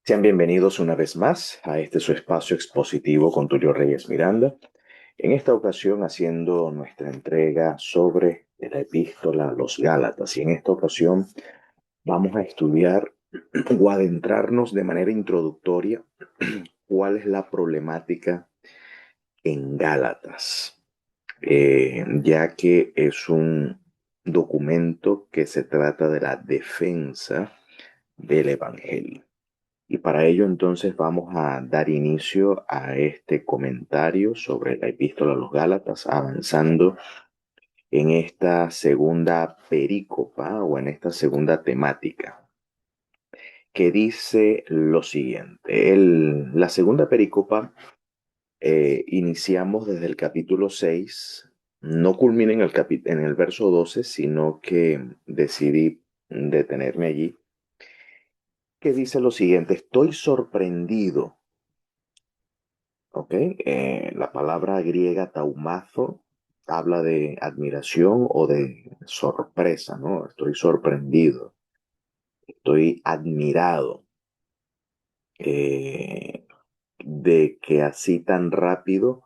Sean bienvenidos una vez más a este su espacio expositivo con Tulio Reyes Miranda. En esta ocasión haciendo nuestra entrega sobre la epístola a los Gálatas. Y en esta ocasión vamos a estudiar o adentrarnos de manera introductoria cuál es la problemática en Gálatas, ya que es un documento que se trata de la defensa del Evangelio. Y para ello entonces vamos a dar inicio a este comentario sobre la epístola a los Gálatas, avanzando en esta segunda perícopa o en esta segunda temática, que dice lo siguiente. La segunda perícopa iniciamos desde el capítulo 6, no culmina en en el verso 12, sino que decidí detenerme allí, que dice lo siguiente: estoy sorprendido. Ok, la palabra griega taumazo habla de admiración o de sorpresa, ¿no? Estoy sorprendido, estoy admirado eh, de que así tan rápido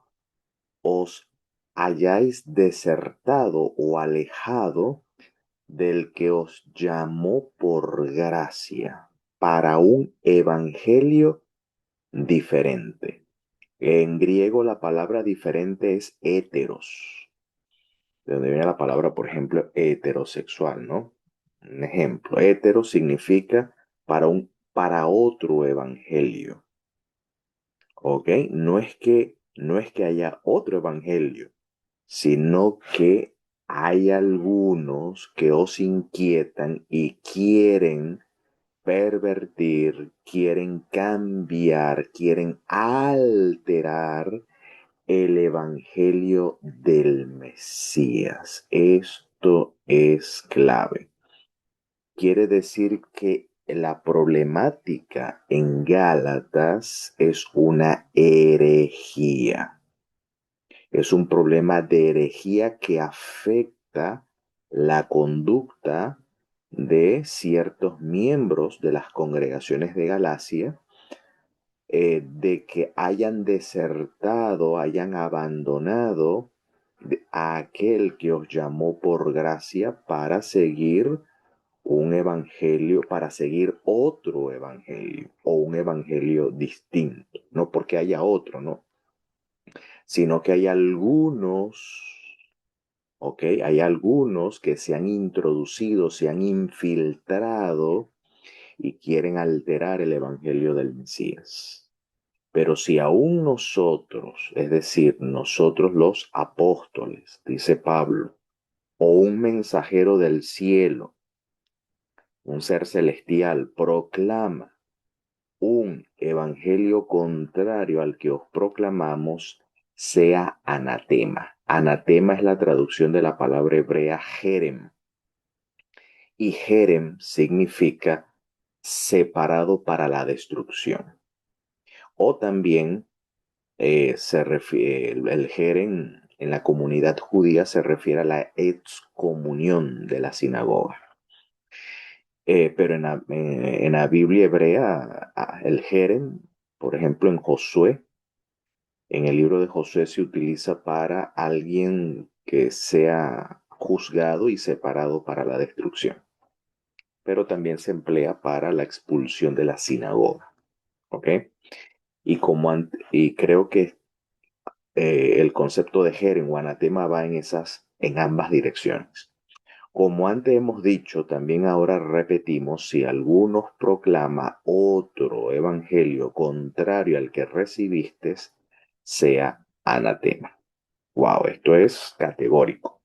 os hayáis desertado o alejado del que os llamó por gracia para un evangelio diferente. En griego la palabra diferente es heteros, de donde viene la palabra, por ejemplo, heterosexual, ¿no? Un ejemplo, hetero significa para otro evangelio, ¿ok? No es que haya otro evangelio, sino que hay algunos que os inquietan y quieren pervertir, quieren cambiar, quieren alterar el Evangelio del Mesías. Esto es clave. Quiere decir que la problemática en Gálatas es una herejía. Es un problema de herejía que afecta la conducta de ciertos miembros de las congregaciones de Galacia, de que hayan desertado, hayan abandonado a aquel que os llamó por gracia para seguir un evangelio, para seguir otro evangelio o un evangelio distinto. No porque haya otro, no, sino que hay algunos, ¿ok? Hay algunos que se han introducido, se han infiltrado y quieren alterar el evangelio del Mesías. Pero si aún nosotros, es decir, nosotros los apóstoles, dice Pablo, o un mensajero del cielo, un ser celestial, proclama un evangelio contrario al que os proclamamos, sea anatema. Anatema es la traducción de la palabra hebrea jerem. Y jerem significa separado para la destrucción. O también se refiere, el jerem en la comunidad judía se refiere a la excomunión de la sinagoga. Pero en la Biblia hebrea, el jerem, por ejemplo, en Josué, en el libro de Josué se utiliza para alguien que sea juzgado y separado para la destrucción, pero también se emplea para la expulsión de la sinagoga, ¿ok? Y creo que el concepto de jerem o anatema va en ambas direcciones. Como antes hemos dicho, también ahora repetimos: si alguno proclama otro evangelio contrario al que recibiste, sea anatema. Wow, esto es categórico.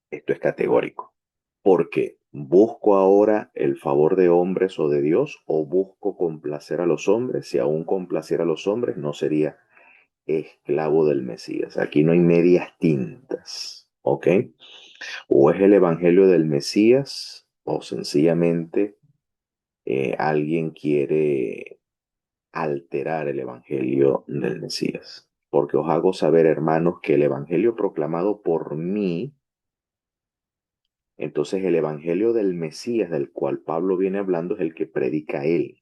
Esto es categórico. Porque busco ahora el favor de hombres o de Dios, o busco complacer a los hombres. Si aún complacer a los hombres, no sería esclavo del Mesías. Aquí no hay medias tintas, ¿ok? O es el evangelio del Mesías, o sencillamente alguien quiere alterar el evangelio del Mesías. Porque os hago saber, hermanos, que el evangelio proclamado por mí, entonces el evangelio del Mesías del cual Pablo viene hablando, es el que predica él.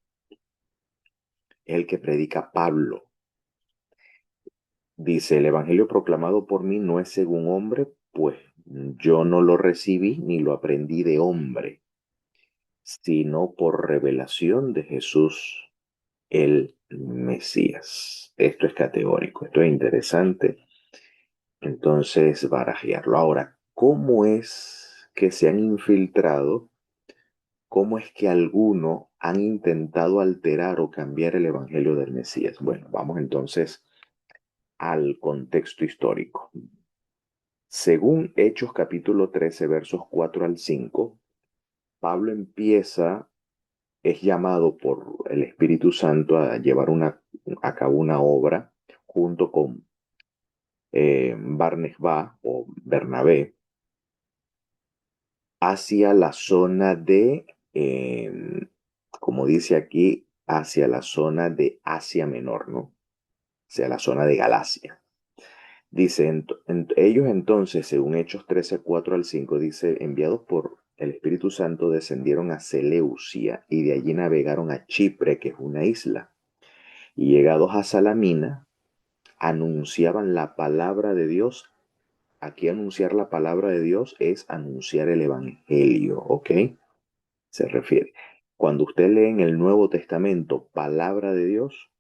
es el que predica Pablo. Dice, el evangelio proclamado por mí no es según hombre, pues yo no lo recibí ni lo aprendí de hombre, sino por revelación de Jesús el Mesías. Esto es categórico, esto es interesante. Entonces, barajearlo. Ahora, ¿cómo es que se han infiltrado? ¿Cómo es que algunos han intentado alterar o cambiar el evangelio del Mesías? Bueno, vamos entonces al contexto histórico. Según Hechos capítulo 13, versos 4 al 5, Pablo es llamado por el Espíritu Santo a llevar a cabo una obra junto con Barnabé o Bernabé hacia la zona como dice aquí, hacia la zona de Asia Menor, ¿no? Hacia la zona de Galacia. Dice, ellos entonces, según Hechos 13 4 al 5 dice, enviados por el Espíritu Santo, descendieron a Seleucia y de allí navegaron a Chipre, que es una isla. Y llegados a Salamina, anunciaban la palabra de Dios. Aquí anunciar la palabra de Dios es anunciar el Evangelio, ¿ok? Se refiere. Cuando usted lee en el Nuevo Testamento palabra de Dios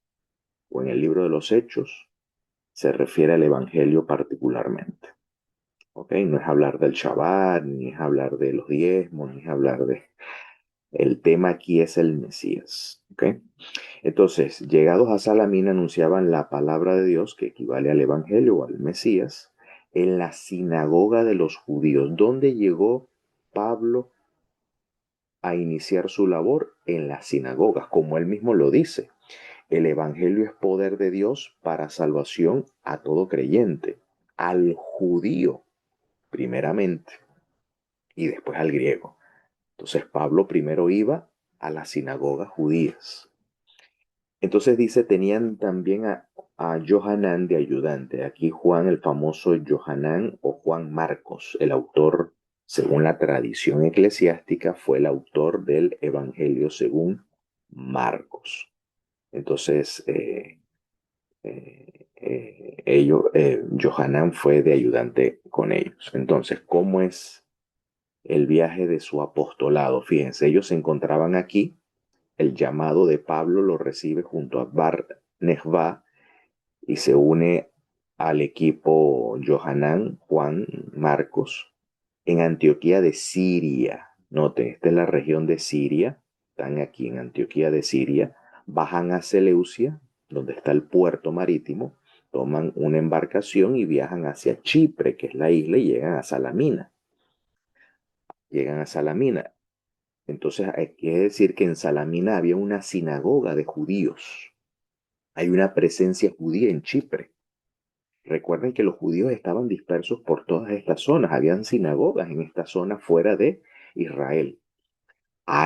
o en el libro de los Hechos, se refiere al Evangelio particularmente. ¿Ok? No es hablar del Shabbat, ni es hablar de los diezmos, ni es hablar de... El tema aquí es el Mesías. ¿Ok? Entonces, llegados a Salamina, anunciaban la palabra de Dios, que equivale al Evangelio o al Mesías, en la sinagoga de los judíos. ¿Dónde llegó Pablo a iniciar su labor? En las sinagogas, como él mismo lo dice. El Evangelio es poder de Dios para salvación a todo creyente, al judío primeramente y después al griego. Entonces Pablo primero iba a las sinagogas judías. Entonces dice, tenían también a Johanán de ayudante. Aquí Juan, el famoso Johanán o Juan Marcos, el autor, según la tradición eclesiástica, fue el autor del Evangelio según Marcos. Entonces, Johanán fue de ayudante con ellos. Entonces, ¿cómo es el viaje de su apostolado? Fíjense, ellos se encontraban aquí, el llamado de Pablo lo recibe junto a Bar-Nehvá y se une al equipo Johanán, Juan, Marcos, en Antioquía de Siria. Noten, esta es la región de Siria, están aquí en Antioquía de Siria, bajan a Seleucia, donde está el puerto marítimo, toman una embarcación y viajan hacia Chipre, que es la isla, y llegan a Salamina. Llegan a Salamina. Entonces, hay que decir que en Salamina había una sinagoga de judíos. Hay una presencia judía en Chipre. Recuerden que los judíos estaban dispersos por todas estas zonas. Habían sinagogas en esta zona fuera de Israel.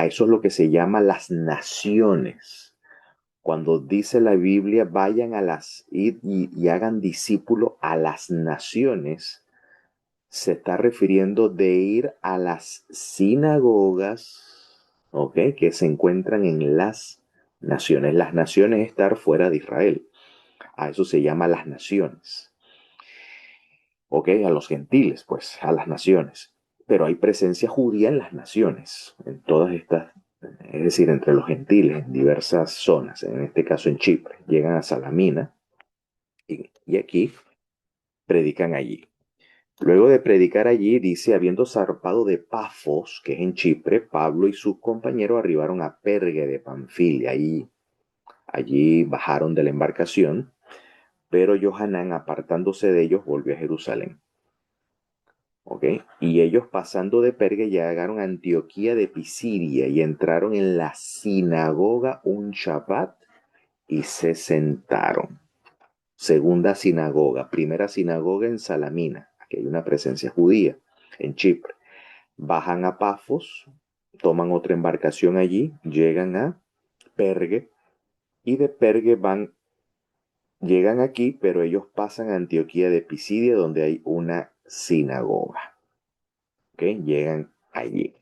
Eso es lo que se llama las naciones. Cuando dice la Biblia, vayan a y hagan discípulos a las naciones, se está refiriendo de ir a las sinagogas, ¿ok? Que se encuentran en las naciones. Las naciones es estar fuera de Israel. A eso se llama las naciones. ¿Ok? A los gentiles, pues, a las naciones. Pero hay presencia judía en las naciones, en todas estas, es decir, entre los gentiles, en diversas zonas, en este caso en Chipre. Llegan a Salamina y aquí predican allí. Luego de predicar allí, dice, habiendo zarpado de Pafos, que es en Chipre, Pablo y sus compañeros arribaron a Pergue de Panfilia. Allí bajaron de la embarcación, pero Johanán, apartándose de ellos, volvió a Jerusalén. ¿Ok? Y ellos pasando de Pergue llegaron a Antioquía de Pisidia y entraron en la sinagoga un Shabbat y se sentaron. Segunda sinagoga, primera sinagoga en Salamina, aquí hay una presencia judía, en Chipre. Bajan a Pafos, toman otra embarcación allí, llegan a Pergue y de Pergue llegan aquí, pero ellos pasan a Antioquía de Pisidia donde hay una sinagoga. ¿Ok? Llegan allí.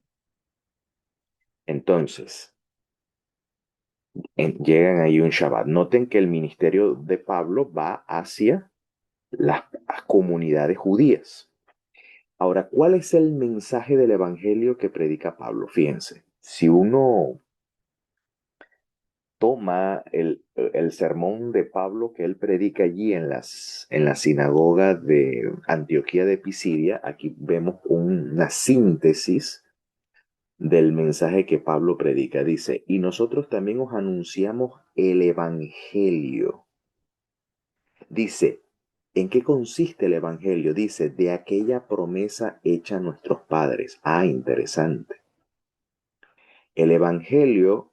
Entonces, llegan ahí un Shabbat. Noten que el ministerio de Pablo va hacia las comunidades judías. Ahora, ¿cuál es el mensaje del evangelio que predica Pablo? Fíjense, si uno toma el sermón de Pablo que él predica allí en la sinagoga de Antioquía de Pisidia, aquí vemos una síntesis del mensaje que Pablo predica. Dice, y nosotros también os anunciamos el evangelio. Dice, ¿en qué consiste el evangelio? Dice, de aquella promesa hecha a nuestros padres. Ah, interesante. El evangelio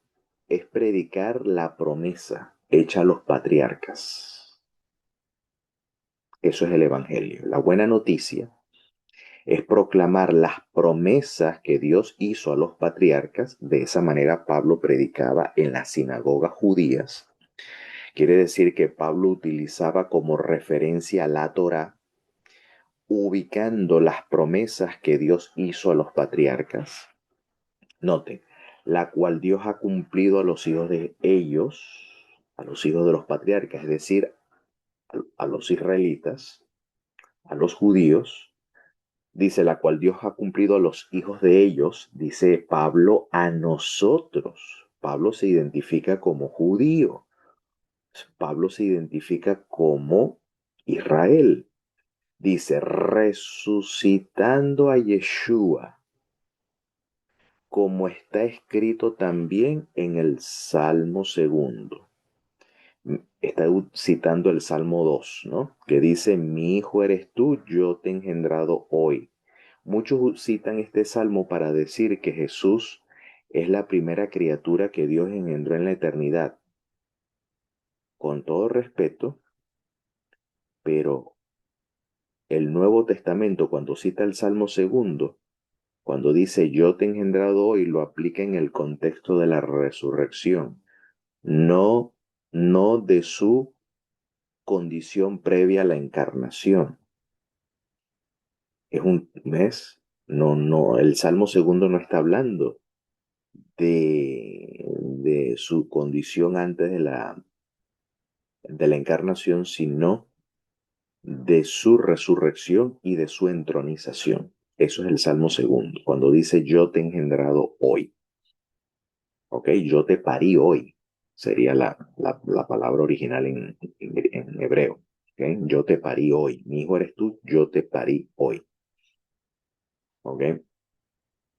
es predicar la promesa hecha a los patriarcas. Eso es el evangelio. La buena noticia es proclamar las promesas que Dios hizo a los patriarcas. De esa manera Pablo predicaba en las sinagogas judías. Quiere decir que Pablo utilizaba como referencia la Torá, ubicando las promesas que Dios hizo a los patriarcas. Noten, la cual Dios ha cumplido a los hijos de ellos, a los hijos de los patriarcas, es decir, a los israelitas, a los judíos. Dice, la cual Dios ha cumplido a los hijos de ellos, dice Pablo, a nosotros. Pablo se identifica como judío. Pablo se identifica como Israel. Dice, resucitando a Yeshua, como está escrito también en el Salmo segundo. Está citando el Salmo 2, ¿no? Que dice, mi hijo eres tú, yo te he engendrado hoy. Muchos citan este salmo para decir que Jesús es la primera criatura que Dios engendró en la eternidad. Con todo respeto, pero el Nuevo Testamento, cuando cita el Salmo segundo, cuando dice yo te he engendrado hoy, lo aplica en el contexto de la resurrección, no, no de su condición previa a la encarnación. Es un mes, no, el Salmo segundo no está hablando de su condición antes de la encarnación, sino de su resurrección y de su entronización. Eso es el Salmo segundo, cuando dice yo te he engendrado hoy. ¿Ok? Yo te parí hoy. Sería la palabra original en hebreo. ¿Ok? Yo te parí hoy. Mi hijo eres tú, yo te parí hoy. ¿Ok?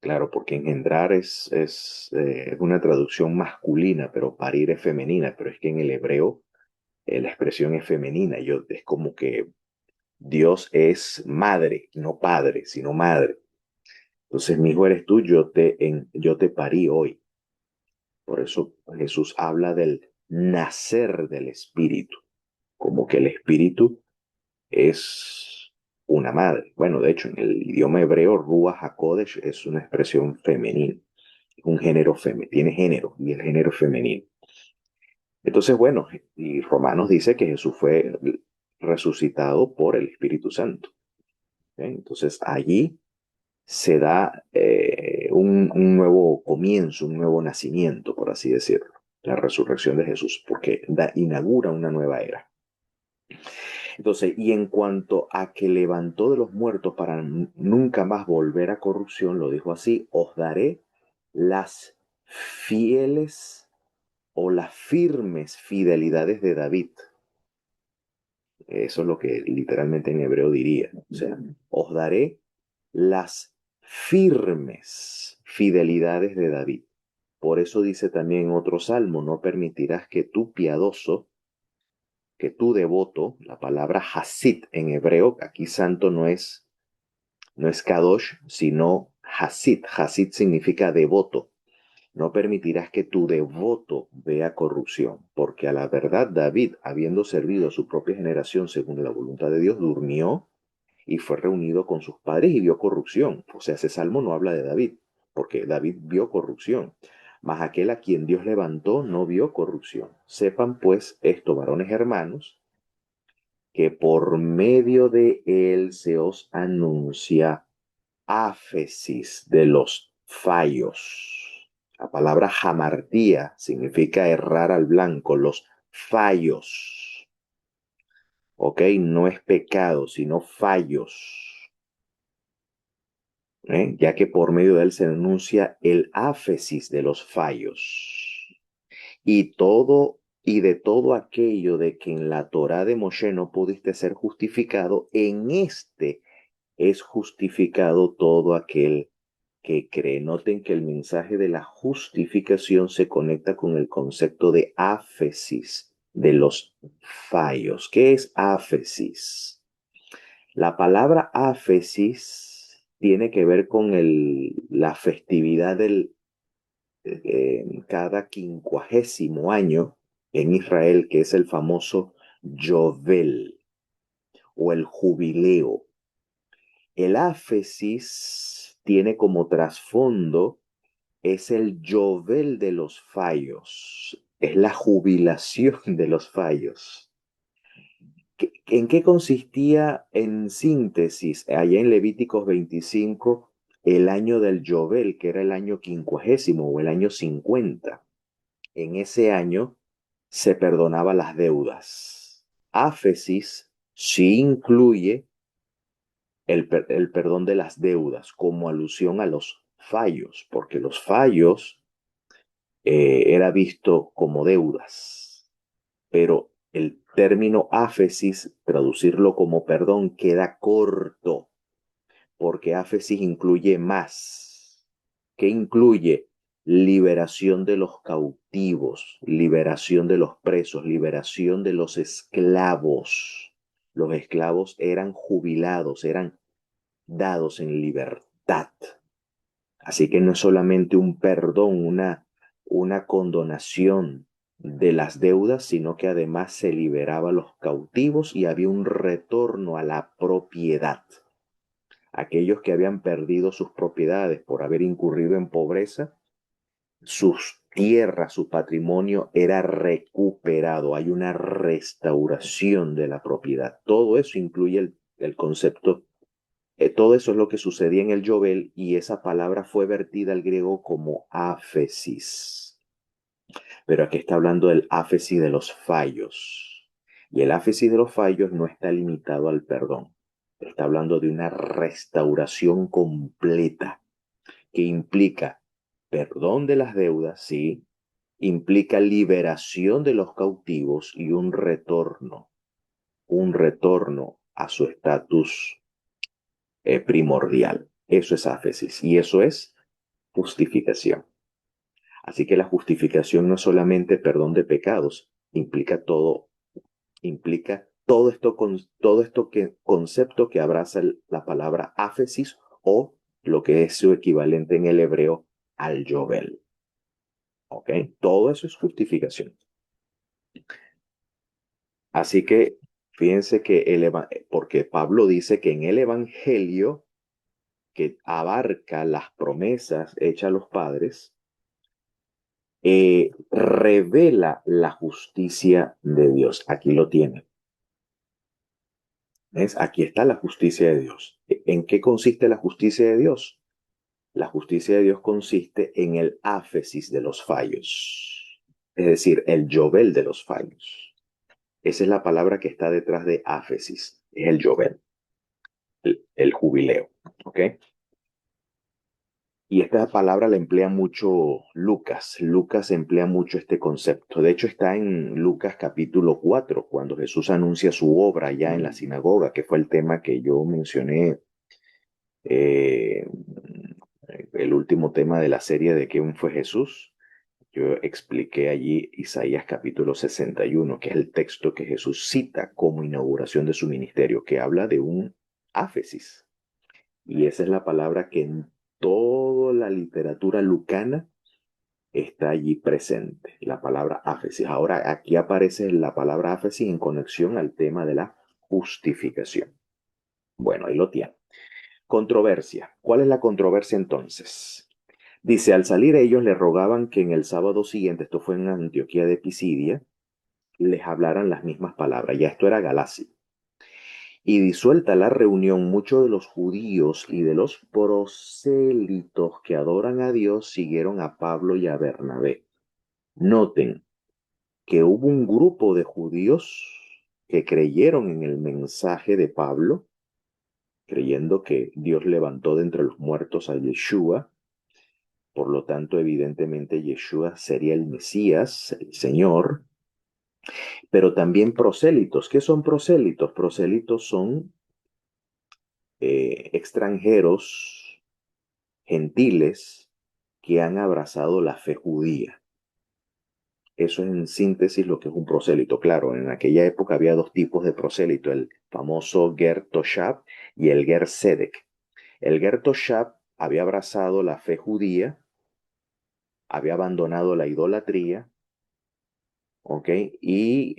Claro, porque engendrar es una traducción masculina, pero parir es femenina. Pero es que en el hebreo la expresión es femenina. Es como que Dios es madre, no padre, sino madre. Entonces, mi hijo eres tú, yo te parí hoy. Por eso Jesús habla del nacer del Espíritu, como que el Espíritu es una madre. Bueno, de hecho, en el idioma hebreo, Ruach HaKodesh es una expresión femenina, un género femenino, tiene género y el género femenino. Entonces, bueno, y Romanos dice que Jesús fue resucitado por el Espíritu Santo. ¿Ok? Entonces, allí se da un nuevo comienzo, un nuevo nacimiento, por así decirlo, la resurrección de Jesús, porque inaugura una nueva era. Entonces, y en cuanto a que levantó de los muertos para nunca más volver a corrupción, lo dijo así, os daré las fieles o las firmes fidelidades de David. Eso es lo que literalmente en hebreo diría. O sea, os daré las firmes fidelidades de David. Por eso dice también en otro salmo, no permitirás que tú piadoso, que tú devoto, la palabra hasid en hebreo, aquí santo no es kadosh, sino hasid. Hasid significa devoto. No permitirás que tu devoto vea corrupción, porque a la verdad David, habiendo servido a su propia generación según la voluntad de Dios, durmió y fue reunido con sus padres y vio corrupción. O sea, ese salmo no habla de David, porque David vio corrupción. Mas aquel a quien Dios levantó no vio corrupción. Sepan pues esto, varones hermanos, que por medio de él se os anuncia áfesis de los fallos. La palabra hamartía significa errar al blanco, los fallos. ¿Ok? No es pecado, sino fallos. Ya que por medio de él se denuncia el áfesis de los fallos. Y de todo aquello de que en la Torá de Moshe no pudiste ser justificado, en este es justificado todo aquel que cree. Noten que el mensaje de la justificación se conecta con el concepto de áfesis, de los fallos. ¿Qué es áfesis? La palabra áfesis tiene que ver con la festividad del cada quincuagésimo año en Israel, que es el famoso Yovel o el jubileo. El áfesis tiene como trasfondo, es el Yovel de los fallos, es la jubilación de los fallos. ¿En qué consistía en síntesis allá en Levíticos 25 el año del Yovel, que era el año quincuagésimo o el año 50? En ese año se perdonaba las deudas. Áfesis sí incluye el perdón de las deudas como alusión a los fallos, porque los fallos era visto como deudas, pero el término áfesis, traducirlo como perdón, queda corto, porque áfesis incluye más. ¿Qué incluye? Liberación de los cautivos, liberación de los presos, liberación de los esclavos. Los esclavos eran jubilados, eran dados en libertad. Así que no es solamente un perdón, una condonación de las deudas, sino que además se liberaba a los cautivos y había un retorno a la propiedad. Aquellos que habían perdido sus propiedades por haber incurrido en pobreza, sus tierras, su patrimonio era recuperado. Hay una restauración de la propiedad. Todo eso incluye el concepto. Todo eso es lo que sucedía en el Yovel y esa palabra fue vertida al griego como áfesis. Pero aquí está hablando del áfesis de los fallos. Y el áfesis de los fallos no está limitado al perdón. Está hablando de una restauración completa que implica perdón de las deudas, sí, implica liberación de los cautivos y un retorno a su estatus primordial. Eso es áfesis y eso es justificación. Así que la justificación no es solamente perdón de pecados, implica todo esto que concepto que abraza la palabra áfesis o lo que es su equivalente en el hebreo al Yovel. ¿Ok? Todo eso es justificación. Así que fíjense que porque Pablo dice que en el Evangelio que abarca las promesas hechas a los padres, revela la justicia de Dios. Aquí lo tiene. ¿Ves? Aquí está la justicia de Dios. ¿En qué consiste la justicia de Dios? La justicia de Dios consiste en el áfesis de los fallos, es decir, el Yovel de los fallos. Esa es la palabra que está detrás de áfesis, es el Yovel, el jubileo. ¿Ok? Y esta palabra la emplea mucho Lucas. Lucas emplea mucho este concepto. De hecho, está en Lucas capítulo 4, cuando Jesús anuncia su obra ya en la sinagoga, que fue el tema que yo mencioné, eh, el último tema de la serie de quién fue Jesús. Yo expliqué allí Isaías capítulo 61, que es el texto que Jesús cita como inauguración de su ministerio, que habla de un áfesis. Y esa es la palabra que en toda la literatura lucana está allí presente, la palabra áfesis. Ahora aquí aparece la palabra áfesis en conexión al tema de la justificación. Bueno, ahí lo tiene. Controversia. ¿Cuál es la controversia entonces? Dice, al salir ellos le rogaban que en el sábado siguiente, esto fue en Antioquía de Pisidia, les hablaran las mismas palabras. Ya esto era Galacia. Y disuelta la reunión, muchos de los judíos y de los prosélitos que adoran a Dios siguieron a Pablo y a Bernabé. Noten que hubo un grupo de judíos que creyeron en el mensaje de Pablo, creyendo que Dios levantó de entre los muertos a Yeshua. Por lo tanto, evidentemente, Yeshua sería el Mesías, el Señor, pero también prosélitos. ¿Qué son prosélitos? Prosélitos son extranjeros, gentiles, que han abrazado la fe judía. Eso es en síntesis lo que es un prosélito. Claro, en aquella época había dos tipos de prosélito, el famoso Ger Toshab y el Ger Sedek. El Ger Toshab había abrazado la fe judía, había abandonado la idolatría, ¿ok? Y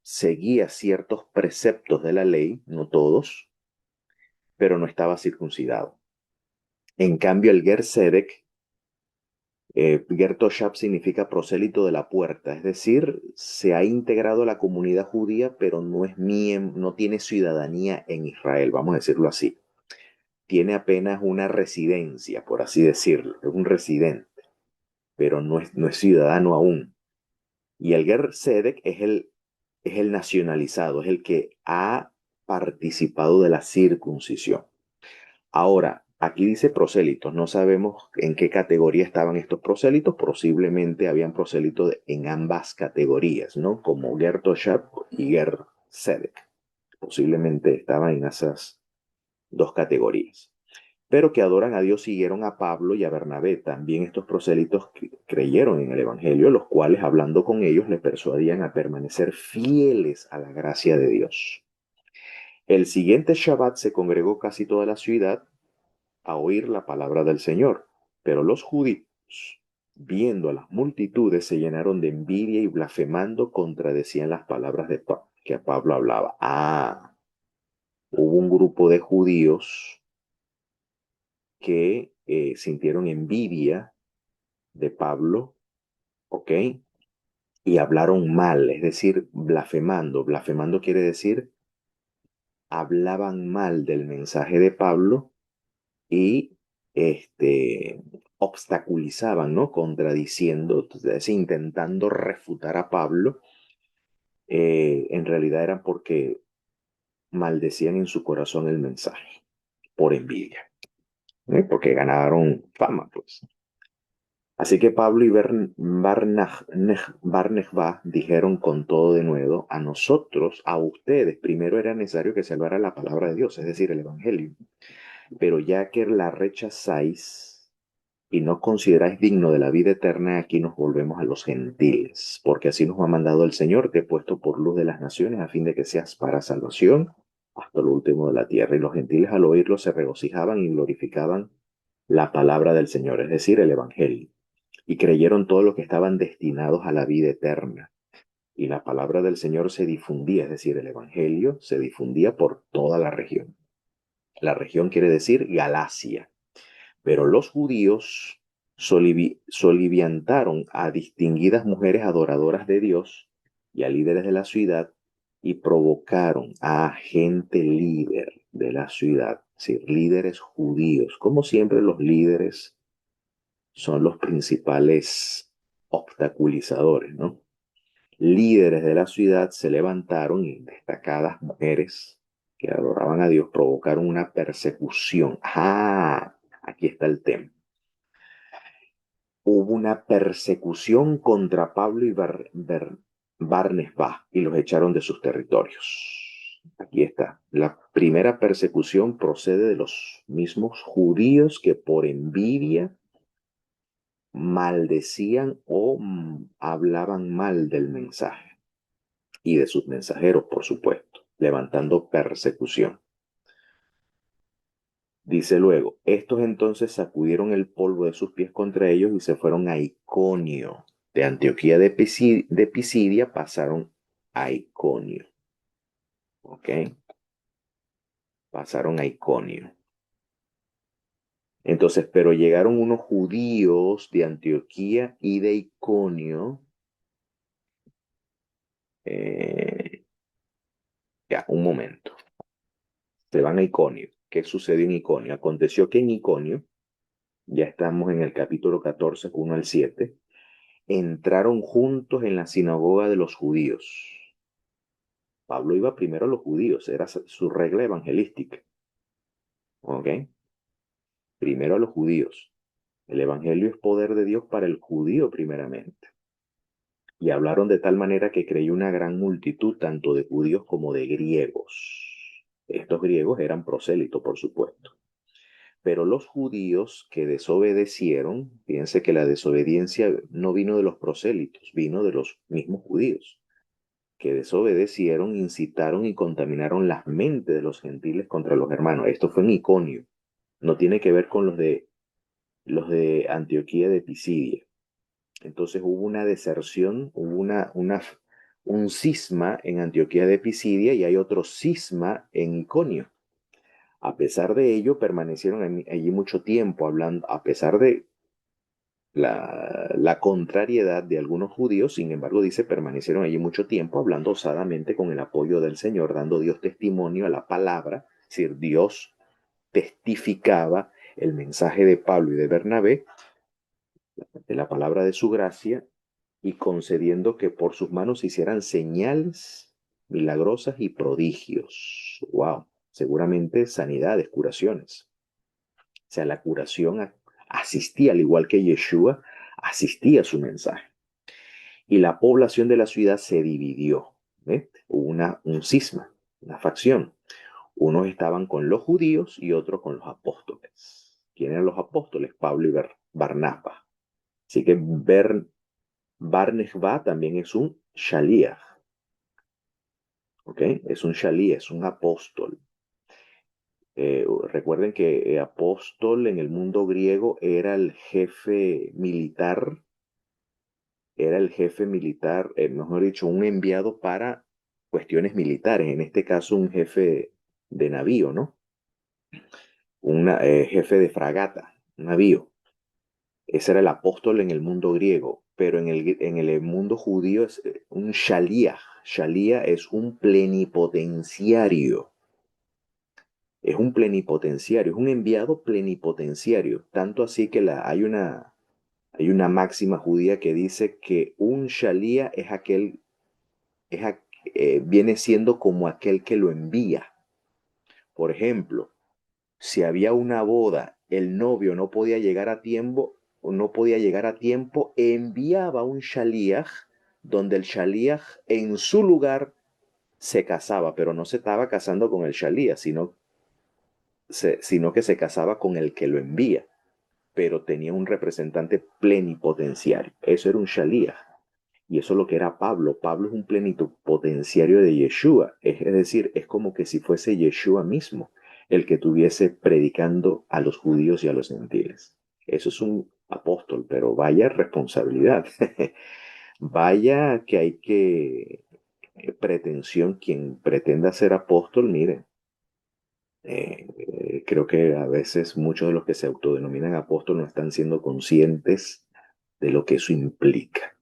seguía ciertos preceptos de la ley, no todos, pero no estaba circuncidado. En cambio, el Ger Sedek, Ger Toshab significa prosélito de la puerta, es decir, se ha integrado a la comunidad judía, pero no tiene ciudadanía en Israel, vamos a decirlo así. Tiene apenas una residencia, por así decirlo, es un residente, pero no es ciudadano aún. Y el Ger Sedek es el nacionalizado, es el que ha participado de la circuncisión. Ahora, aquí dice prosélitos, no sabemos en qué categoría estaban estos prosélitos, posiblemente habían prosélitos en ambas categorías, ¿no? Como Ger Toshab y Ger Sedek. Posiblemente estaban en esas dos categorías. Pero que adoran a Dios siguieron a Pablo y a Bernabé. También estos prosélitos creyeron en el Evangelio, los cuales hablando con ellos les persuadían a permanecer fieles a la gracia de Dios. El siguiente Shabbat se congregó casi toda la ciudad a oír la palabra del Señor, pero los judíos, viendo a las multitudes, se llenaron de envidia y blasfemando contradecían las palabras que a Pablo hablaba. Hubo un grupo de judíos que sintieron envidia de Pablo, ¿ok? Y hablaron mal, es decir, blasfemando. Blasfemando quiere decir, hablaban mal del mensaje de Pablo y obstaculizaban, ¿no? Contradiciendo, entonces, intentando refutar a Pablo. En realidad eran porque maldecían en su corazón el mensaje, por envidia, ¿eh? Porque ganaron fama, pues. Así que Pablo y Barnabá dijeron con todo de nuevo, a nosotros, a ustedes, primero era necesario que se salvara la palabra de Dios, es decir, el Evangelio. Pero ya que la rechazáis y no consideráis digno de la vida eterna, aquí nos volvemos a los gentiles, porque así nos ha mandado el Señor, te he puesto por luz de las naciones, a fin de que seas para salvación hasta lo último de la tierra. Y los gentiles al oírlo se regocijaban y glorificaban la palabra del Señor, es decir, el Evangelio. Y creyeron todos los que estaban destinados a la vida eterna. Y la palabra del Señor se difundía, es decir, el Evangelio se difundía por toda la región. La región quiere decir Galacia. Pero los judíos soliviantaron a distinguidas mujeres adoradoras de Dios y a líderes de la ciudad y provocaron a gente líder de la ciudad, es decir, líderes judíos. Como siempre, los líderes son los principales obstaculizadores, ¿no? Líderes de la ciudad se levantaron y destacadas mujeres que adoraban a Dios provocaron una persecución. Aquí está el tema. Hubo una persecución contra Pablo y Barnabá y los echaron de sus territorios. Aquí está. La primera persecución procede de los mismos judíos que por envidia maldecían o hablaban mal del mensaje y de sus mensajeros, por supuesto, levantando persecución. Dice luego, estos entonces sacudieron el polvo de sus pies contra ellos y se fueron a Iconio. De Antioquía de Pisidia pasaron a Iconio. ¿Ok? Pasaron a Iconio. Entonces, pero llegaron unos judíos de Antioquía y de Iconio Eh, ya, un momento. Se van a Iconio. ¿Qué sucedió en Iconio? Aconteció que en Iconio, ya estamos en el capítulo 14, 1 al 7, entraron juntos en la sinagoga de los judíos. Pablo iba primero a los judíos, era su regla evangelística. ¿Ok? Primero a los judíos. El evangelio es poder de Dios para el judío primeramente. Y hablaron de tal manera que creyó una gran multitud, tanto de judíos como de griegos. Estos griegos eran prosélitos, por supuesto. Pero los judíos que desobedecieron, fíjense que la desobediencia no vino de los prosélitos, vino de los mismos judíos, que desobedecieron, incitaron y contaminaron las mentes de los gentiles contra los hermanos. Esto fue en Iconio, no tiene que ver con los de Antioquía de Pisidia. Entonces hubo una deserción, hubo un cisma en Antioquía de Pisidia y hay otro cisma en Iconio. A pesar de ello, permanecieron allí mucho tiempo hablando, a pesar de la contrariedad de algunos judíos, sin embargo, dice, permanecieron allí mucho tiempo hablando osadamente con el apoyo del Señor, dando Dios testimonio a la palabra, es decir, Dios testificaba el mensaje de Pablo y de Bernabé, de la palabra de su gracia, y concediendo que por sus manos se hicieran señales milagrosas y prodigios. Wow, seguramente sanidades, curaciones. O sea, la curación asistía, al igual que Yeshua, asistía a su mensaje. Y la población de la ciudad se dividió. ¿Eh? Hubo un cisma, una facción. Unos estaban con los judíos y otros con los apóstoles. ¿Quién eran los apóstoles? Pablo y Barnabas. Así que Barnabas también es un Shaliach. ¿Ok? Es un Shaliach, es un apóstol. Recuerden que apóstol en el mundo griego era el jefe militar, mejor dicho, un enviado para cuestiones militares, en este caso un jefe de navío, ¿no? Un jefe de fragata, un navío. Ese era el apóstol en el mundo griego, pero en el mundo judío es un shalía. Shalía es un plenipotenciario. Es un plenipotenciario, es un enviado plenipotenciario. Tanto así que hay una máxima judía que dice que un shalía viene siendo como aquel que lo envía. Por ejemplo, si había una boda, el novio no podía llegar a tiempo, enviaba un shaliach, donde el shaliach en su lugar se casaba, pero no se estaba casando con el shaliach, sino que se casaba con el que lo envía, pero tenía un representante plenipotenciario. Eso era un shaliach. Y eso es lo que era Pablo. Pablo es un plenipotenciario de Yeshua. Es decir, es como que si fuese Yeshua mismo el que estuviese predicando a los judíos y a los gentiles. Eso es un apóstol, pero vaya responsabilidad. Vaya que hay que pretensión. Quien pretenda ser apóstol, mire, creo que a veces muchos de los que se autodenominan apóstol no están siendo conscientes de lo que eso implica.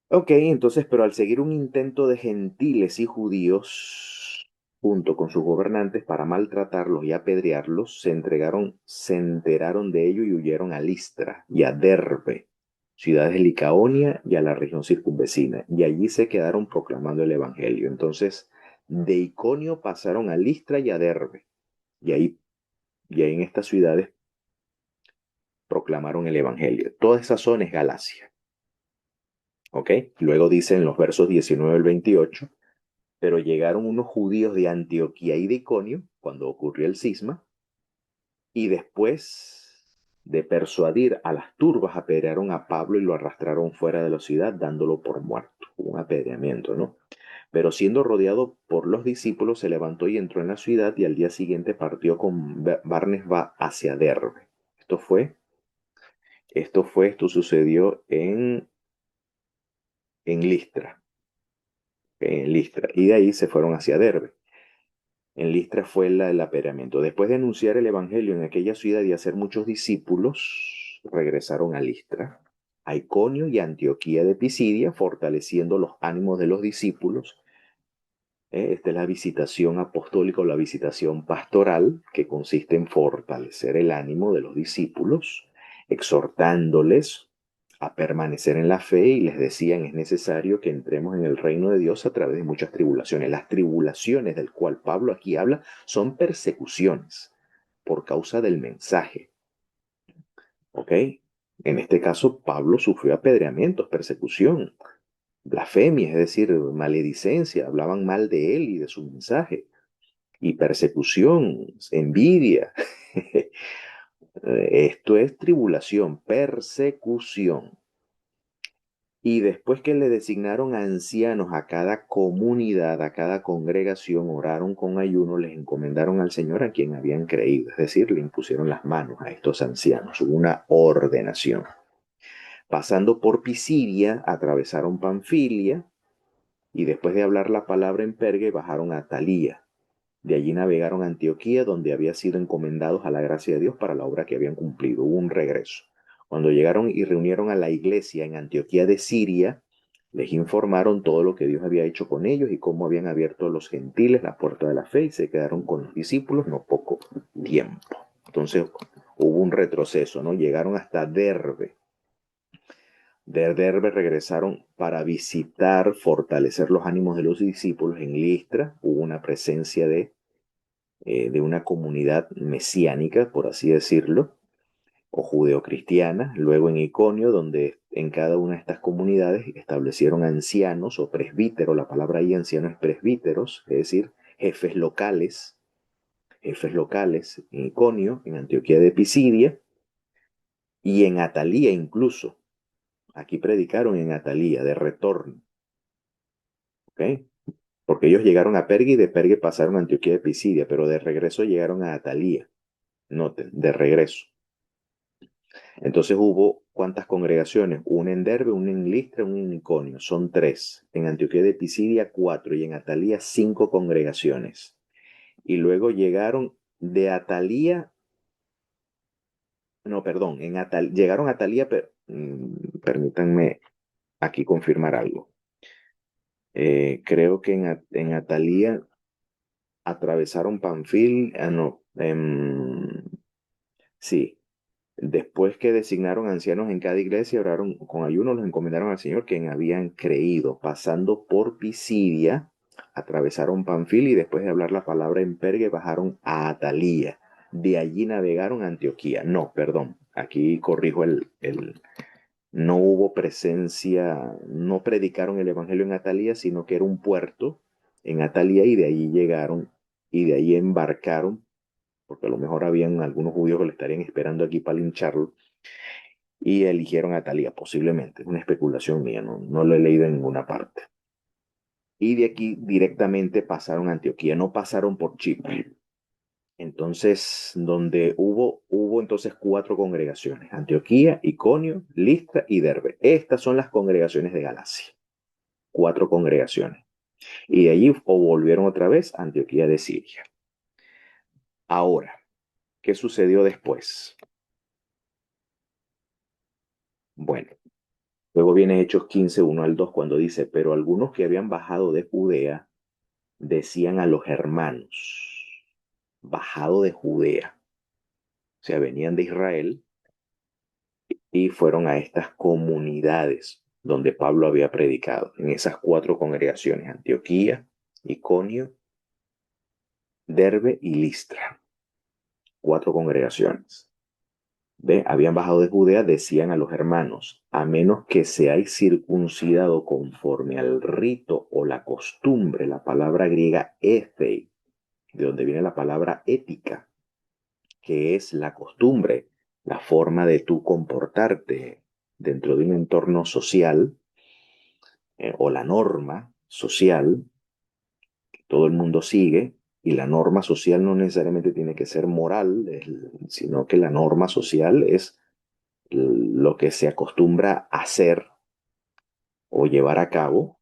Ok, entonces, pero al seguir un intento de gentiles y judíos, junto con sus gobernantes, para maltratarlos y apedrearlos, se enteraron de ello y huyeron a Listra y a Derbe, ciudades de Licaonia y a la región circunvecina, y allí se quedaron proclamando el evangelio. Entonces, de Iconio pasaron a Listra y a Derbe, y ahí en estas ciudades proclamaron el evangelio. Toda esa zona es Galacia. ¿Ok? Luego dice en los versos 19 al 28, pero llegaron unos judíos de Antioquía y de Iconio cuando ocurrió el cisma, y después de persuadir a las turbas, apedrearon a Pablo y lo arrastraron fuera de la ciudad, dándolo por muerto. Un apedreamiento, ¿no? Pero siendo rodeado por los discípulos, se levantó y entró en la ciudad, y al día siguiente partió con Barnabas hacia Derbe. Esto sucedió en Listra, y de ahí se fueron hacia Derbe. En Listra fue el apedreamiento. Después de anunciar el evangelio en aquella ciudad y hacer muchos discípulos, regresaron a Listra. a Iconio y a Antioquía de Pisidia, fortaleciendo los ánimos de los discípulos. Esta es la visitación apostólica o la visitación pastoral, que consiste en fortalecer el ánimo de los discípulos, exhortándoles a permanecer en la fe, y les decían: es necesario que entremos en el reino de Dios a través de muchas tribulaciones. Las tribulaciones del cual Pablo aquí habla son persecuciones por causa del mensaje. ¿Ok? En este caso, Pablo sufrió apedreamientos, persecución, blasfemia, es decir, maledicencia, hablaban mal de él y de su mensaje, y persecución, envidia. Esto es tribulación, persecución. Y después que le designaron ancianos a cada comunidad, a cada congregación, oraron con ayuno, les encomendaron al Señor a quien habían creído, es decir, le impusieron las manos a estos ancianos, hubo una ordenación. Pasando por Pisidia, atravesaron Panfilia, y después de hablar la palabra en Pergue, bajaron a Atalía. De allí navegaron a Antioquía, donde habían sido encomendados a la gracia de Dios para la obra que habían cumplido. Hubo un regreso. Cuando llegaron y reunieron a la iglesia en Antioquía de Siria, les informaron todo lo que Dios había hecho con ellos y cómo habían abierto a los gentiles la puerta de la fe, y se quedaron con los discípulos no poco tiempo. Entonces hubo un retroceso, ¿no? Llegaron hasta Derbe. De Derbe regresaron para visitar, fortalecer los ánimos de los discípulos. En Listra hubo una presencia de una comunidad mesiánica, por así decirlo, o judeocristiana. Luego en Iconio, donde en cada una de estas comunidades establecieron ancianos o presbíteros. La palabra ahí anciano es presbíteros, es decir, jefes locales en Iconio, en Antioquía de Pisidia y en Atalía incluso. Aquí predicaron en Atalía, de retorno. ¿Ok? Porque ellos llegaron a Pergue y de Pergue pasaron a Antioquía de Pisidia, pero de regreso llegaron a Atalía. Noten, de regreso. Entonces hubo, ¿cuántas congregaciones? Una en Derbe, una en Listra, una en Iconio. Son 3. En Antioquía de Pisidia, 4. Y en Atalía, 5 congregaciones. Y luego llegaron de Atalía, no, perdón, llegaron a Atalía, pero, permítanme aquí confirmar algo. Creo que en Atalía atravesaron Panfil, no, sí. Después que designaron ancianos en cada iglesia, oraron con ayuno, los encomendaron al Señor, quien habían creído. Pasando por Pisidia, atravesaron Panfil, y después de hablar la palabra en Pergue, bajaron a Atalía. De allí navegaron a Antioquía. No, perdón, aquí corrijo no hubo presencia, no predicaron el evangelio en Atalía, sino que era un puerto en Atalía, y de allí llegaron y de ahí embarcaron, porque a lo mejor habían algunos judíos que le estarían esperando aquí para lincharlo, y eligieron a Atalía, posiblemente. Es una especulación mía, no lo he leído en ninguna parte. Y de aquí directamente pasaron a Antioquía, no pasaron por Chipre. Entonces, donde hubo entonces 4 congregaciones: Antioquía, Iconio, Listra y Derbe. Estas son las congregaciones de Galacia. 4 congregaciones. Y de allí volvieron otra vez a Antioquía de Siria. Ahora, ¿qué sucedió después? Bueno, luego viene Hechos 15, 1 al 2, cuando dice: pero algunos que habían bajado de Judea decían a los hermanos, bajado de Judea, o sea, venían de Israel y fueron a estas comunidades donde Pablo había predicado, en esas 4 congregaciones: Antioquía, Iconio, Derbe y Listra. 4 congregaciones. ¿Ve? Habían bajado de Judea, decían a los hermanos: a menos que seáis circuncidado conforme al rito o la costumbre. La palabra griega ethei, de donde viene la palabra ética, que es la costumbre, la forma de tú comportarte dentro de un entorno social, o la norma social que todo el mundo sigue. Y la norma social no necesariamente tiene que ser moral, sino que la norma social es lo que se acostumbra a hacer o llevar a cabo.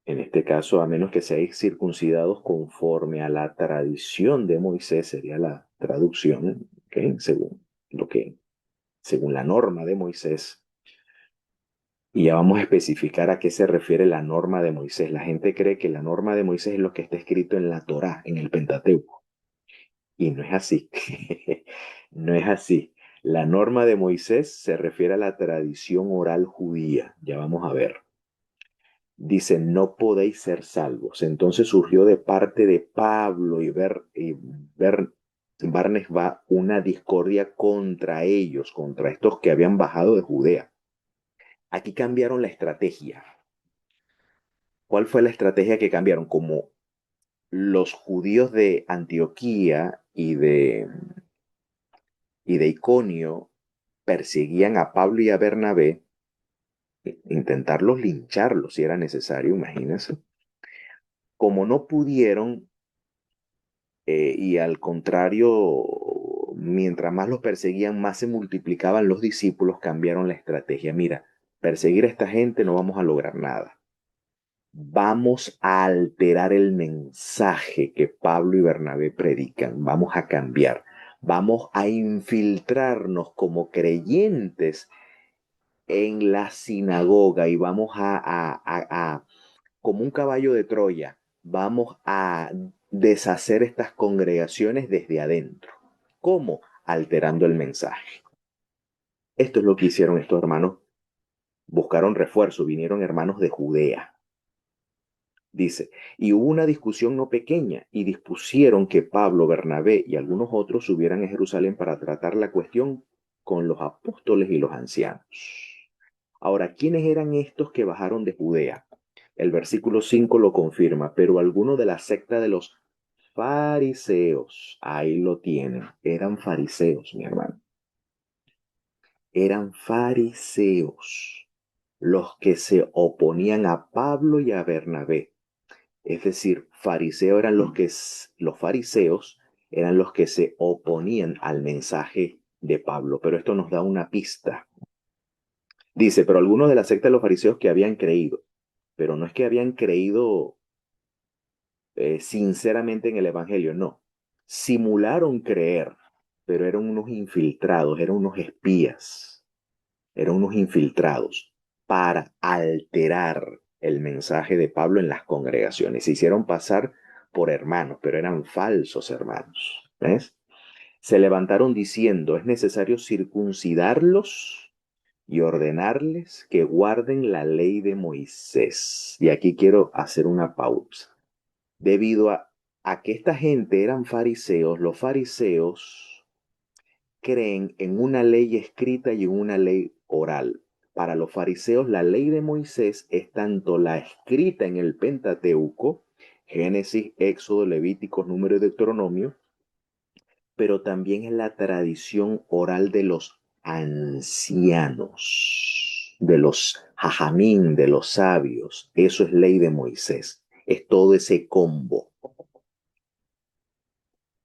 En este caso, a menos que seáis circuncidados conforme a la tradición de Moisés, sería la traducción, ¿okay? Según la norma de Moisés. Y ya vamos a especificar a qué se refiere la norma de Moisés. La gente cree que la norma de Moisés es lo que está escrito en la Torá, en el Pentateuco. Y no es así. No es así. La norma de Moisés se refiere a la tradición oral judía. Ya vamos a ver. Dice, no podéis ser salvos. Entonces surgió de parte de Pablo Barnes va una discordia contra ellos, contra estos que habían bajado de Judea. Aquí cambiaron la estrategia. ¿Cuál fue la estrategia que cambiaron? Como los judíos de Antioquía y de Iconio perseguían a Pablo y a Bernabé, intentarlos lincharlos si era necesario, imagínense. Como no pudieron, y al contrario, mientras más los perseguían, más se multiplicaban los discípulos, cambiaron la estrategia. Mira, perseguir a esta gente no vamos a lograr nada. Vamos a alterar el mensaje que Pablo y Bernabé predican. Vamos a cambiar. Vamos a infiltrarnos como creyentes en la sinagoga y vamos como un caballo de Troya, vamos a deshacer estas congregaciones desde adentro. ¿Cómo? Alterando el mensaje. Esto es lo que hicieron estos hermanos. Buscaron refuerzo, vinieron hermanos de Judea. Dice, y hubo una discusión no pequeña y dispusieron que Pablo, Bernabé y algunos otros subieran a Jerusalén para tratar la cuestión con los apóstoles y los ancianos. Ahora, ¿quiénes eran estos que bajaron de Judea? El versículo 5 lo confirma, pero algunos de la secta de los fariseos, ahí lo tienen, eran fariseos, mi hermano, eran fariseos los que se oponían a Pablo y a Bernabé. Es decir, los fariseos eran los que se oponían al mensaje de Pablo, pero esto nos da una pista. Dice, pero algunos de la secta de los fariseos que habían creído, pero no es que habían creído sinceramente en el Evangelio, no. Simularon creer, pero eran unos infiltrados, eran unos espías, eran unos infiltrados para alterar el mensaje de Pablo en las congregaciones. Se hicieron pasar por hermanos, pero eran falsos hermanos. ¿Ves? Se levantaron diciendo, es necesario circuncidarlos y ordenarles que guarden la ley de Moisés. Y aquí quiero hacer una pausa. Debido a que esta gente eran fariseos, los fariseos creen en una ley escrita y en una ley oral. Para los fariseos, la ley de Moisés es tanto la escrita en el Pentateuco, Génesis, Éxodo, Levíticos, Número y Deuteronomio, pero también es la tradición oral de los ancianos, de los jajamín, de los sabios. Eso es ley de Moisés. Es todo ese combo.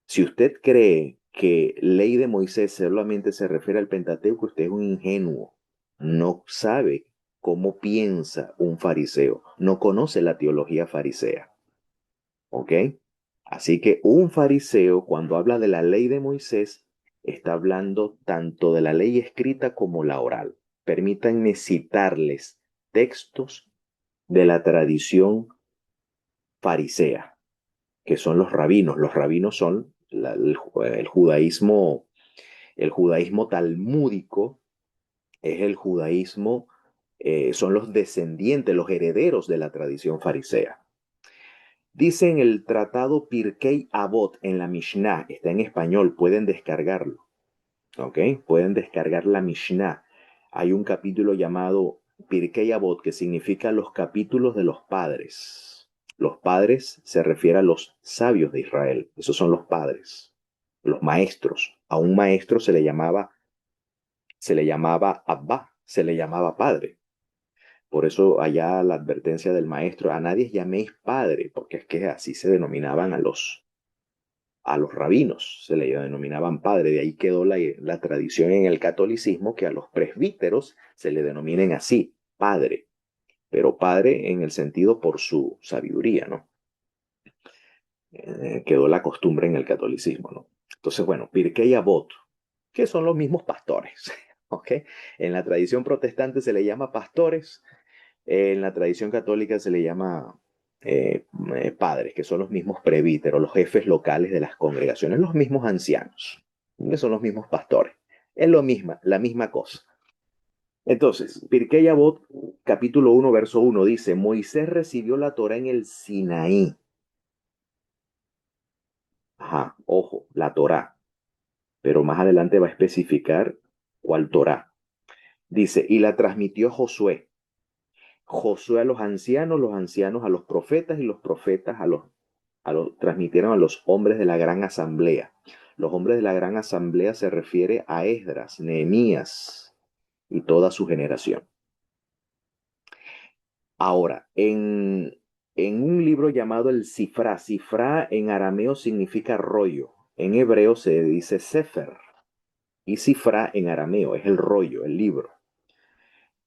Si usted cree que ley de Moisés solamente se refiere al Pentateuco, usted es un ingenuo. No sabe cómo piensa un fariseo. No conoce la teología farisea. ¿Ok? Así que un fariseo, cuando habla de la ley de Moisés, está hablando tanto de la ley escrita como la oral. Permítanme citarles textos de la tradición farisea, que son los rabinos. Los rabinos son el judaísmo talmúdico, es el judaísmo, son los descendientes, los herederos de la tradición farisea. Dice en el tratado Pirkei Avot en la Mishnah, está en español, pueden descargarlo, ¿ok? Pueden descargar la Mishnah. Hay un capítulo llamado Pirkei Avot que significa los capítulos de los padres. Los padres se refiere a los sabios de Israel. Esos son los padres, los maestros. A un maestro se le llamaba Abba, se le llamaba padre. Por eso allá la advertencia del maestro, a nadie llaméis padre, porque es que así se denominaban a los rabinos, se le denominaban padre. De ahí quedó la tradición en el catolicismo que a los presbíteros se le denominen así, padre, pero padre en el sentido por su sabiduría, ¿no? Quedó la costumbre en el catolicismo, ¿no? Entonces, bueno, Pirkei Avot, que son los mismos pastores. ¿ok? En la tradición protestante se le llama pastores, en la tradición católica se le llama padres, que son los mismos presbíteros, los jefes locales de las congregaciones, los mismos ancianos, que son los mismos pastores. Es lo misma, la misma cosa. Entonces, Pirkei Avot, capítulo 1, verso 1, dice, Moisés recibió la Torah en el Sinaí. Ajá, ojo, la Torah. Pero más adelante va a especificar cuál Torah. Dice, y la transmitió Josué. Josué a los ancianos a los profetas y los profetas transmitieron a los hombres de la gran asamblea. Los hombres de la gran asamblea se refiere a Esdras, Nehemías y toda su generación. Ahora, en un libro llamado el Sifra, Sifra en arameo significa rollo, en hebreo se dice Sefer, y Sifra en arameo es el rollo, el libro,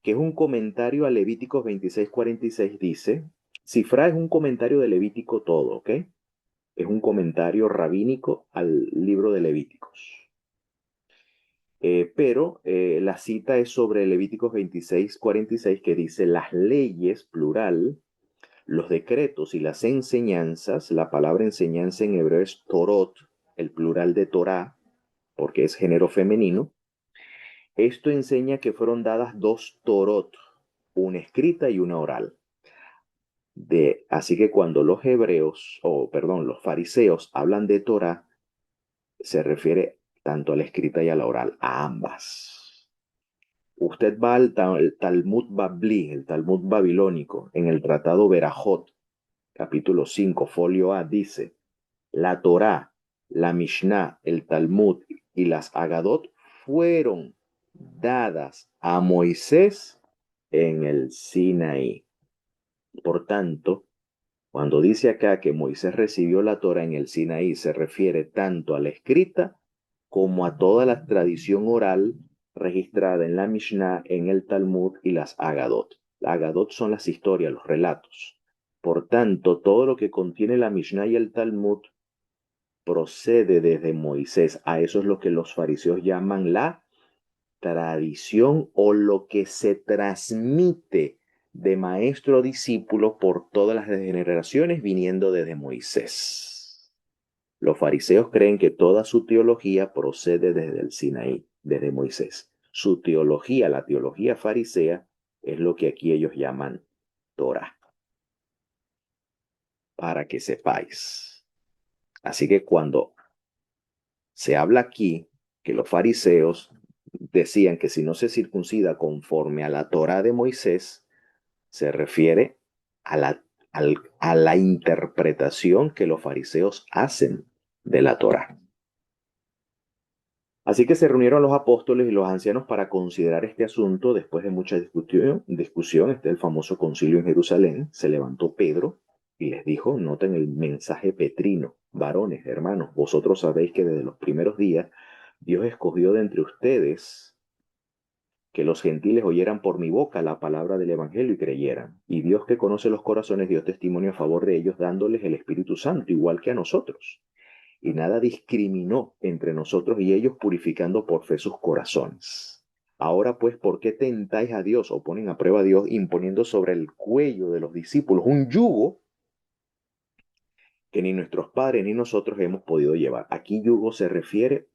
que es un comentario a Levíticos 26:46, dice, Sifra es un comentario de Levítico todo, ¿ok? Es un comentario rabínico al libro de Levíticos. Pero la cita es sobre Levíticos 26:46, que dice, las leyes, plural, los decretos y las enseñanzas. La palabra enseñanza en hebreo es torot, el plural de Torah, porque es género femenino. Esto enseña que fueron dadas dos torot, una escrita y una oral. Así que cuando los hebreos, perdón, los fariseos hablan de Torah, se refiere tanto a la escrita y a la oral, a ambas. Usted va al Talmud Babli, el Talmud babilónico, en el Tratado Berajot, capítulo 5, folio A, dice, la Torá, la Mishnah, el Talmud y las Agadot fueron dadas a Moisés en el Sinaí. Por tanto, cuando dice acá que Moisés recibió la Torá en el Sinaí, se refiere tanto a la escrita como a toda la tradición oral registrada en la Mishnah, en el Talmud y las Agadot. Las Agadot son las historias, los relatos. Por tanto, todo lo que contiene la Mishnah y el Talmud procede desde Moisés. A eso es lo que los fariseos llaman la tradición o lo que se transmite de maestro a discípulo por todas las generaciones viniendo desde Moisés. Los fariseos creen que toda su teología procede desde el Sinaí, desde Moisés. Su teología, la teología farisea, es lo que aquí ellos llaman Torah, para que sepáis. Así que cuando se habla aquí que los fariseos decían que si no se circuncida conforme a la Torá de Moisés, se refiere a la interpretación que los fariseos hacen de la Torá. Así que se reunieron los apóstoles y los ancianos para considerar este asunto. Después de mucha discusión, el famoso concilio en Jerusalén, se levantó Pedro y les dijo, noten el mensaje petrino, varones, hermanos, vosotros sabéis que desde los primeros días Dios escogió de entre ustedes que los gentiles oyeran por mi boca la palabra del Evangelio y creyeran. Y Dios, que conoce los corazones, dio testimonio a favor de ellos, dándoles el Espíritu Santo, igual que a nosotros. Y nada discriminó entre nosotros y ellos, purificando por fe sus corazones. Ahora pues, ¿por qué tentáis a Dios o ponen a prueba a Dios imponiendo sobre el cuello de los discípulos un yugo que ni nuestros padres ni nosotros hemos podido llevar? Aquí yugo se refiere,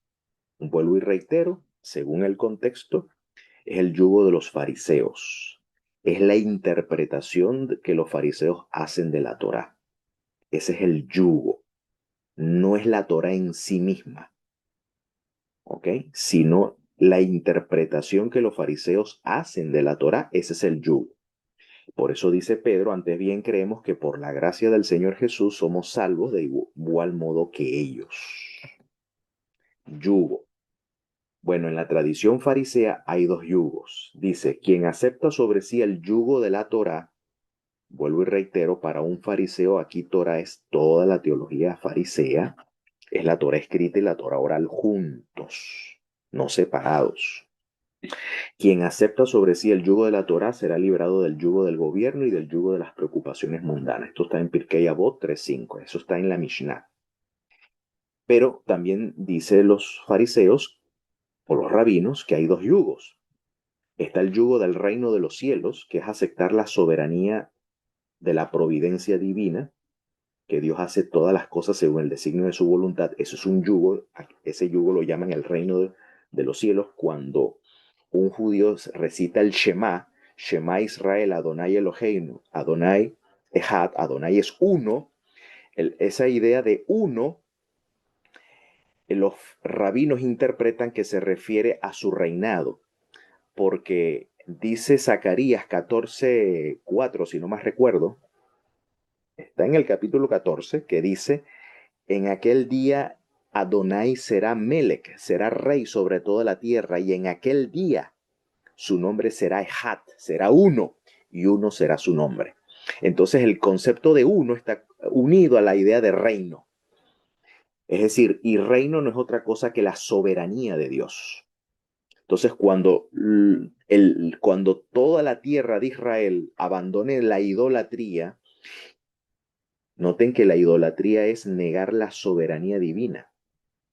vuelvo y reitero, según el contexto, es el yugo de los fariseos. Es la interpretación que los fariseos hacen de la Torá. Ese es el yugo. No es la Torá en sí misma, ¿ok? Sino la interpretación que los fariseos hacen de la Torá. Ese es el yugo. Por eso dice Pedro, antes bien creemos que por la gracia del Señor Jesús somos salvos de igual modo que ellos. Yugo. Bueno, en la tradición farisea hay dos yugos. Dice, quien acepta sobre sí el yugo de la Torá, vuelvo y reitero, para un fariseo aquí Torá es toda la teología farisea, es la Torá escrita y la Torá oral juntos, no separados. Quien acepta sobre sí el yugo de la Torá será librado del yugo del gobierno y del yugo de las preocupaciones mundanas. Esto está en Pirkei Avot 3.5, eso está en la Mishnah. Pero también dice los fariseos o los rabinos, que hay dos yugos. Está el yugo del reino de los cielos, que es aceptar la soberanía de la providencia divina, que Dios hace todas las cosas según el designio de su voluntad. Eso es un yugo, ese yugo lo llaman el reino de los cielos, cuando un judío recita el Shema, Shema Israel, Adonai Eloheinu, Adonai Echad, Adonai es uno. Esa idea de uno, los rabinos interpretan que se refiere a su reinado, porque dice Zacarías 14:4, si no más recuerdo, está en el capítulo 14, que dice: en aquel día Adonai será Melech, será rey sobre toda la tierra, y en aquel día su nombre será Echad, será uno, y uno será su nombre. Entonces el concepto de uno está unido a la idea de reino. Es decir, y reino no es otra cosa que la soberanía de Dios. Entonces, cuando toda la tierra de Israel abandone la idolatría, noten que la idolatría es negar la soberanía divina.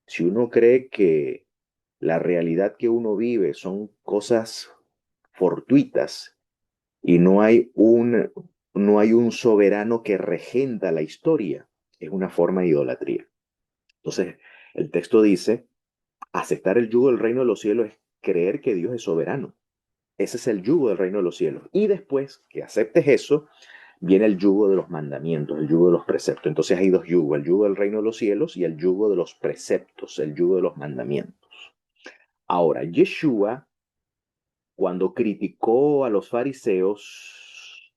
Si uno cree que la realidad que uno vive son cosas fortuitas y no hay un soberano que regenta la historia, es una forma de idolatría. Entonces, el texto dice: aceptar el yugo del reino de los cielos es creer que Dios es soberano. Ese es el yugo del reino de los cielos. Y después que aceptes eso, viene el yugo de los mandamientos, el yugo de los preceptos. Entonces hay dos yugos: el yugo del reino de los cielos y el yugo de los preceptos, el yugo de los mandamientos. Ahora, Yeshua, cuando criticó a los fariseos,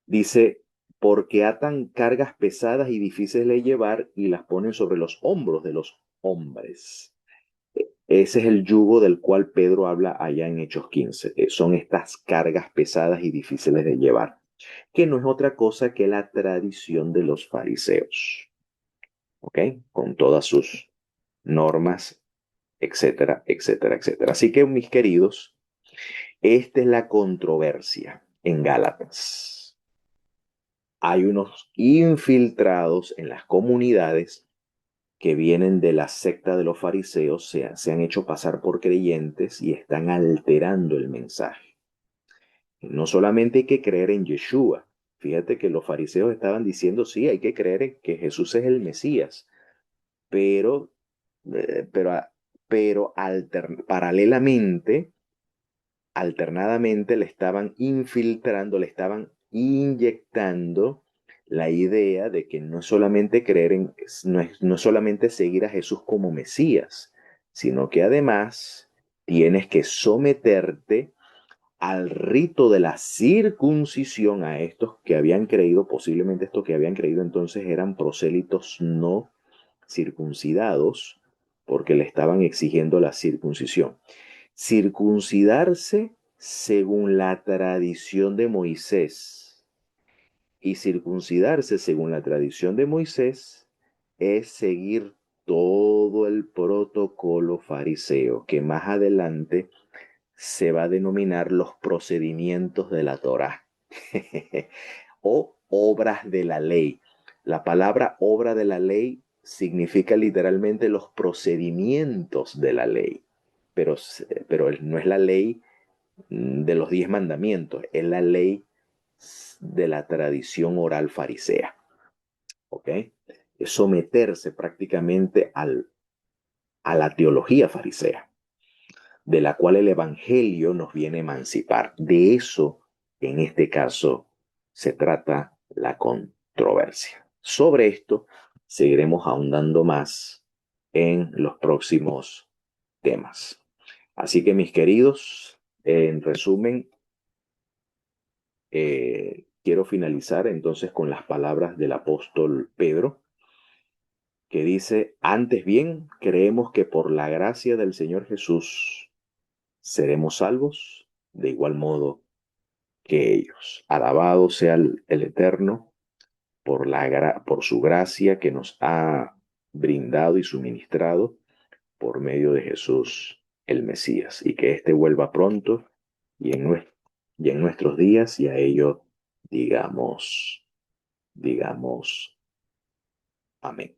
dice: porque atan cargas pesadas y difíciles de llevar y las ponen sobre los hombros de los hombres. Ese es el yugo del cual Pedro habla allá en Hechos 15. Son estas cargas pesadas y difíciles de llevar, que no es otra cosa que la tradición de los fariseos, ¿ok? Con todas sus normas, etcétera, etcétera, etcétera. Así que, mis queridos, esta es la controversia en Gálatas. Hay unos infiltrados en las comunidades que vienen de la secta de los fariseos, se han hecho pasar por creyentes y están alterando el mensaje. No solamente hay que creer en Yeshua. Fíjate que los fariseos estaban diciendo: sí, hay que creer en que Jesús es el Mesías, pero, eh, pero, pero paralelamente, alternadamente, le estaban infiltrando, le estaban inyectando la idea de que no es solamente no es solamente seguir a Jesús como Mesías, sino que además tienes que someterte al rito de la circuncisión. A estos que habían creído, posiblemente estos que habían creído entonces eran prosélitos no circuncidados, porque le estaban exigiendo la circuncisión. Circuncidarse según la tradición de Moisés. Y circuncidarse según la tradición de Moisés es seguir todo el protocolo fariseo, que más adelante se va a denominar los procedimientos de la Torá o obras de la ley. La palabra obra de la ley significa literalmente los procedimientos de la ley, pero no es la ley de los 10 mandamientos, es la ley de la tradición oral farisea. ¿Ok? Es someterse prácticamente a la teología farisea, de la cual el Evangelio nos viene a emancipar. De eso, en este caso, se trata la controversia. Sobre esto seguiremos ahondando más en los próximos temas. Así que, mis queridos, en resumen, quiero finalizar entonces con las palabras del apóstol Pedro, que dice: antes bien, creemos que por la gracia del Señor Jesús seremos salvos de igual modo que ellos. Alabado sea el Eterno por su gracia que nos ha brindado y suministrado por medio de Jesús el Mesías, y que éste vuelva pronto y en nuestros días, y a ello digamos amén.